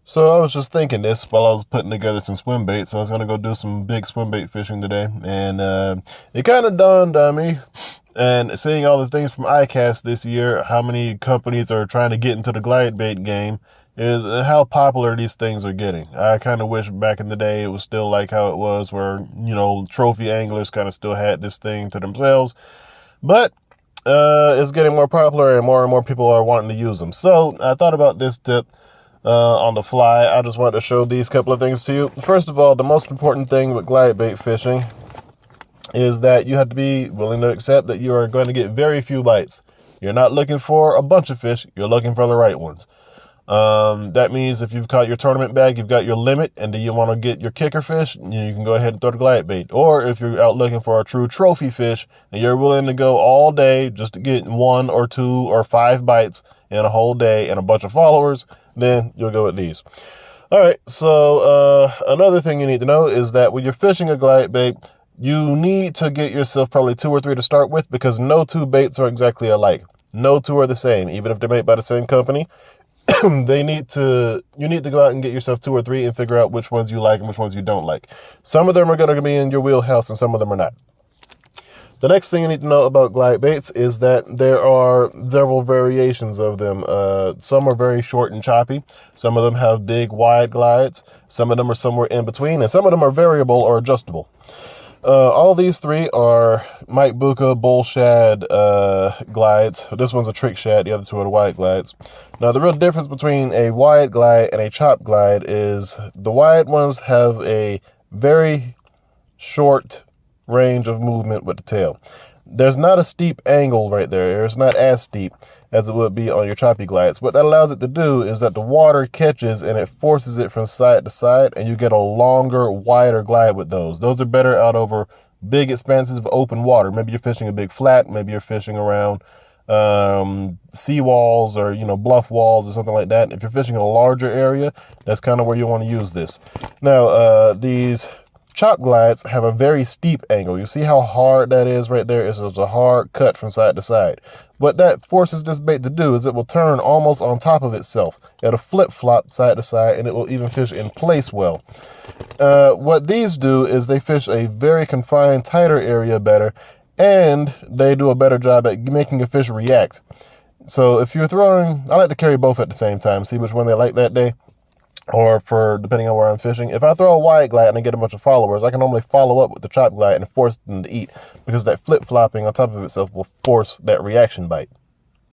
So I was just thinking this while I was putting together some swim baits. I was gonna go do some big swim bait fishing today, and it kind of dawned on me. And seeing all the things from ICAST this year, how many companies are trying to get into the glide bait game, is how popular these things are getting. I kind of wish back in the day it was still like how it was, where trophy anglers kind of still had this thing to themselves, but it's getting more popular and more people are wanting to use them. So I thought about this tip on the fly. I just wanted to show these couple of things to you. First of all, the most important thing with glide bait fishing is that you have to be willing to accept that you are going to get very few bites. You're not looking for a bunch of fish, you're looking for the right ones. That means if you've caught your tournament bag, you've got your limit, and then you want to get your kicker fish, you can go ahead and throw the glide bait. Or if you're out looking for a true trophy fish and you're willing to go all day just to get 1 or 2 or 5 bites in a whole day and a bunch of followers, then you'll go with these. All right, so another thing you need to know is that when you're fishing a glide bait, you need to get yourself probably 2 or 3 to start with, because no 2 baits are exactly alike. No 2 are the same, even if they're made by the same company. You need to go out and get yourself 2 or 3 and figure out which ones you like and which ones you don't like. Some of them are going to be in your wheelhouse and some of them are not. The next thing you need to know about glide baits is that there are several variations of them. Some are very short and choppy. Some of them have big, wide glides. Some of them are somewhere in between, and some of them are variable or adjustable. All these 3 are Mike Bucca bull shad glides. This one's a trick shad, the other 2 are the wide glides. Now, the real difference between a wide glide and a chop glide is the wide ones have a very short range of movement with the tail. There's not a steep angle right there. It's not as steep as it would be on your choppy glides. What that allows it to do is that the water catches and it forces it from side to side, and you get a longer, wider glide with those. Those are better out over big expanses of open water. Maybe you're fishing a big flat, maybe you're fishing around sea walls or bluff walls or something like that. If you're fishing a larger area, that's kind of where you want to use this. Now, these chop glides have a very steep angle. You see how hard that is right there? It's just a hard cut from side to side. What that forces this bait to do is it will turn almost on top of itself. It'll flip-flop side to side, and it will even fish in place well. What these do is they fish a very confined, tighter area better, and they do a better job at making a fish react. So if you're throwing, I like to carry both at the same time, see which one they like that day. Or for depending on where I'm fishing. If I throw a wide glide and I get a bunch of followers, I can normally follow up with the chop glide and force them to eat, because that flip-flopping on top of itself will force that reaction bite.